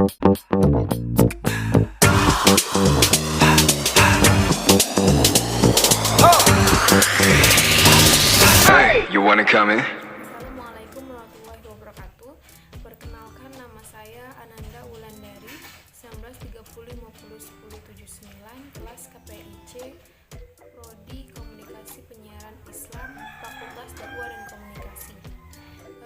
Hey, you wanna come in? Assalamualaikum warahmatullahi wabarakatuh. Perkenalkan, nama saya Ananda Wulandari, 1930501079, kelas KPIC, Prodi Komunikasi Penyiaran Islam, Fakultas Dakwah dan Komunikasi.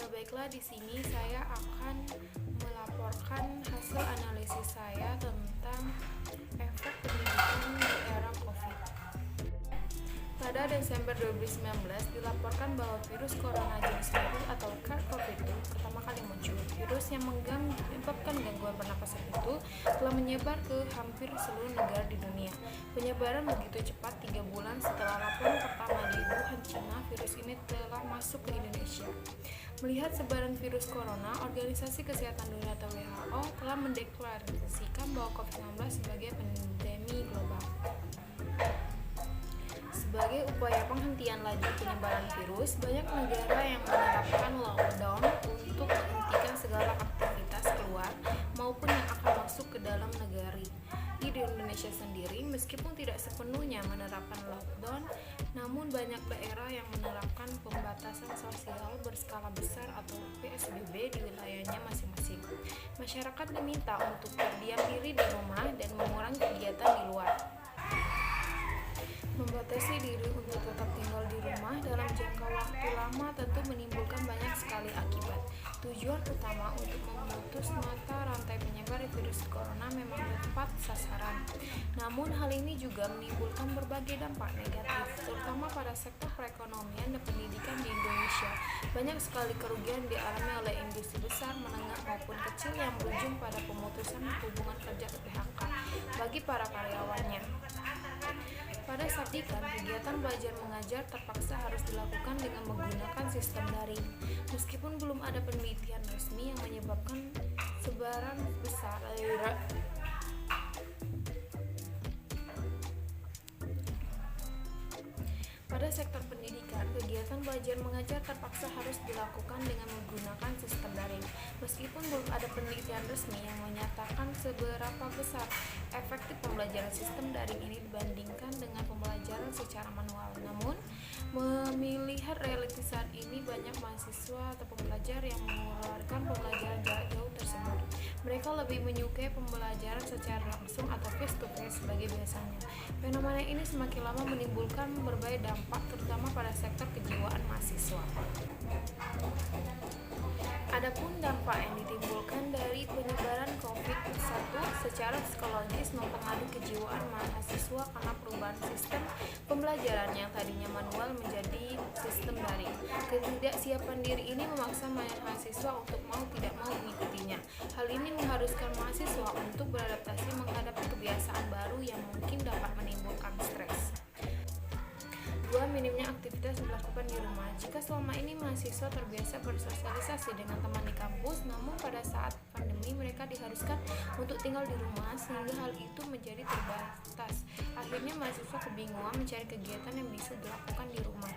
Baiklah, di sini saya akan melaporkan hasil analisis saya tentang efek pendidikan di era COVID. Pada Desember 2019 dilaporkan bahwa virus corona jenis baru atau SARS-CoV-2 pertama kali muncul. Virus yang menyebabkan gangguan pernapasan itu telah menyebar ke hampir seluruh negara di dunia. Penyebaran begitu cepat 3 bulan setelah laporan pertama di Wuhan, China, virus ini telah masuk ke Indonesia. Melihat sebaran virus corona, Organisasi Kesehatan Dunia atau WHO telah mendeklarasikan bahwa COVID-19 sebagai pandemi global. Sebagai upaya penghentian laju penyebaran virus, banyak negara yang menerapkan lockdown untuk menghentikan segala aktivitas keluar maupun yang akan masuk ke dalam negeri. Di Indonesia sendiri, meskipun tidak sepenuhnya menerapkan lockdown, namun banyak daerah yang menerapkan pembatasan sosial berskala besar atau PSBB di wilayahnya masing-masing. Masyarakat diminta untuk berdiam diri di rumah dan mengurangi kegiatan di luar. Membatasi diri untuk tetap tinggal di rumah dalam jangka waktu lama tentu menimbulkan banyak sekali akibat. Tujuan utama untuk memutus mata rantai penyebar virus corona memang tepat sasaran. Namun hal ini juga menimbulkan berbagai dampak negatif, terutama pada sektor perekonomian dan pendidikan di Indonesia. Banyak sekali kerugian dialami oleh industri besar, menengah maupun kecil yang berujung pada pemutusan hubungan kerja PHK bagi para karyawannya. Pada saat kegiatan belajar mengajar terpaksa harus dilakukan dengan menggunakan sistem daring. Meskipun belum ada penelitian resmi yang menyebabkan sebaran besar pada sektor pendidikan, kegiatan belajar mengajar terpaksa harus dilakukan dengan menggunakan sistem daring. Meskipun belum ada penelitian resmi yang menyatakan seberapa besar efektif pembelajaran sistem daring ini dibandingkan dengan pembelajaran secara manual. Namun, melihat realiti saat ini, banyak mahasiswa atau pembelajar yang mengeluarkan pembelajaran jarak jauh tersebut. Mereka lebih menyukai pembelajaran secara langsung atau face to face sebagai biasanya. Fenomena ini semakin lama menimbulkan berbagai dampak, terutama pada sektor kejiwaan mahasiswa. Adapun dampak yang ditimbulkan dari penyebaran COVID-19 secara psikologis mempengaruhi kejiwaan mahasiswa karena perubahan sistem pembelajaran yang tadinya manual menjadi sistem daring. Ketidaksiapan diri ini memaksa mahasiswa untuk mau tidak mau mengikutinya. Hal ini mengharuskan mahasiswa untuk beradaptasi menghadapi kebiasaan baru yang mungkin dapat menimbulkan stres. 2. Minimnya aktivitas dilakukan di rumah. Jika selama ini mahasiswa terbiasa bersosialisasi dengan teman di kampus, namun pada saat pandemi mereka diharuskan untuk tinggal di rumah sehingga hal itu menjadi terbatas. Akhirnya mahasiswa kebingungan mencari kegiatan yang bisa dilakukan di rumah.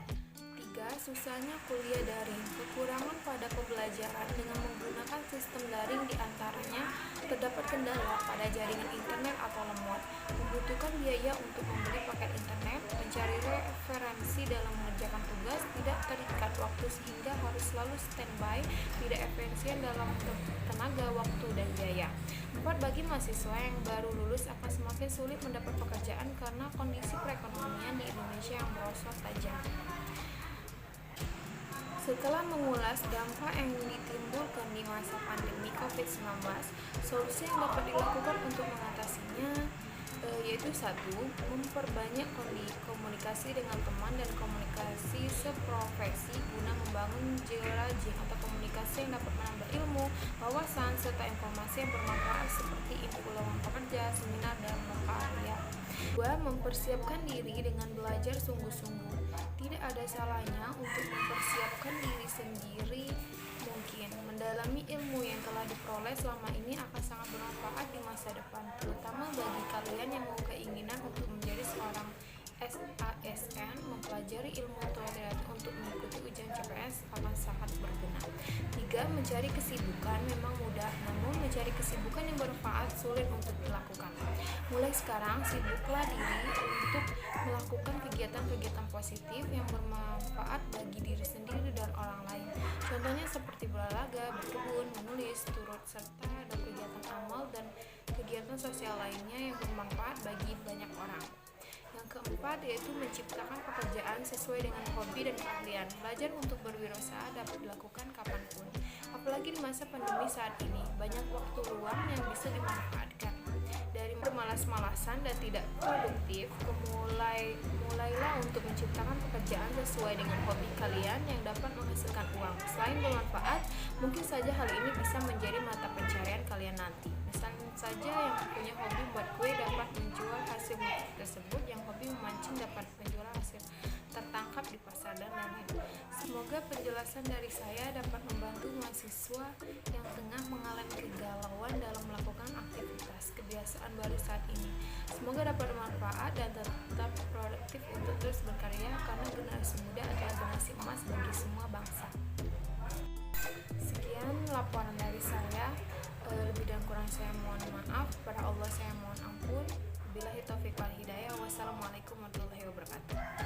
3. Susahnya kuliah daring. Kekurangan pada pembelajaran dengan menggunakan sistem daring diantaranya terdapat kendala pada jaringan internet atau lemot, membutuhkan biaya untuk membeli paket internet, mencari referensi dalam mengerjakan tugas, tidak terikat waktu sehingga harus selalu standby, tidak efisien dalam tenaga, waktu, dan biaya. 4. Bagi mahasiswa yang baru lulus akan semakin sulit mendapat pekerjaan karena kondisi perekonomian di Indonesia yang merosot tajam. Setelah mengulas dampak yang ditimbulkan di masa pandemi COVID-19, solusi yang dapat dilakukan untuk mengatasinya yaitu 1. Memperbanyak komunikasi dengan teman dan komunikasi seprofesi guna membangun jejaring atau komunikasi yang dapat menambah ilmu, wawasan, serta informasi yang bermanfaat seperti info lowongan pekerja, seminar, dan karya. 2. Mempersiapkan diri dengan belajar sungguh-sungguh. Tidak ada salahnya untuk mempersiapkan diri sendiri. Mungkin mendalami ilmu yang telah diperoleh selama ini akan sangat bermanfaat di masa depan, terutama bagi kalian yang mau keinginan untuk menjadi seorang SASN mempelajari ilmu toilet untuk mengikuti ujian CPNS akan sangat berguna. 3. Mencari kesibukan memang mudah, namun mencari kesibukan yang bermanfaat sulit untuk dilakukan. Mulai sekarang, sibuklah diri untuk melakukan kegiatan-kegiatan positif yang bermanfaat bagi diri sendiri dan orang lain. Contohnya seperti berolahraga, berkebun, menulis, turut serta dalam kegiatan amal dan kegiatan sosial lainnya yang bermanfaat bagi banyak orang. Yang keempat yaitu menciptakan pekerjaan sesuai dengan hobi dan keahlian. Belajar untuk berwirausaha dapat dilakukan kapanpun. Apalagi di masa pandemi saat ini, banyak waktu luang yang bisa dimanfaatkan. Dari bermalas-malasan dan tidak produktif, mulailah untuk menciptakan pekerjaan sesuai dengan hobi kalian yang dapat menghasilkan uang. Selain bermanfaat, mungkin saja hal ini bisa menjadi mata pencarian kalian nanti. Misalnya saja yang punya hobi buat kue dapat menjual hasil tersebut, yang hobi memancing dapat menjual hasil tertangkap di pasar dan lain-lain. Semoga penjelasan dari saya dapat membantu mahasiswa yang tengah mengalami kegalauan dalam melakukan aktivitas kebiasaan baru saat ini. Semoga dapat bermanfaat dan tetap produktif untuk terus berkarya, karena generasi muda adalah generasi emas bagi semua bangsa. Sekian laporan dari saya. Lebih dan kurang saya mohon maaf. Kepada Allah saya mohon ampun. Billahi taufiq wal hidayah. Wassalamualaikum warahmatullahi wabarakatuh.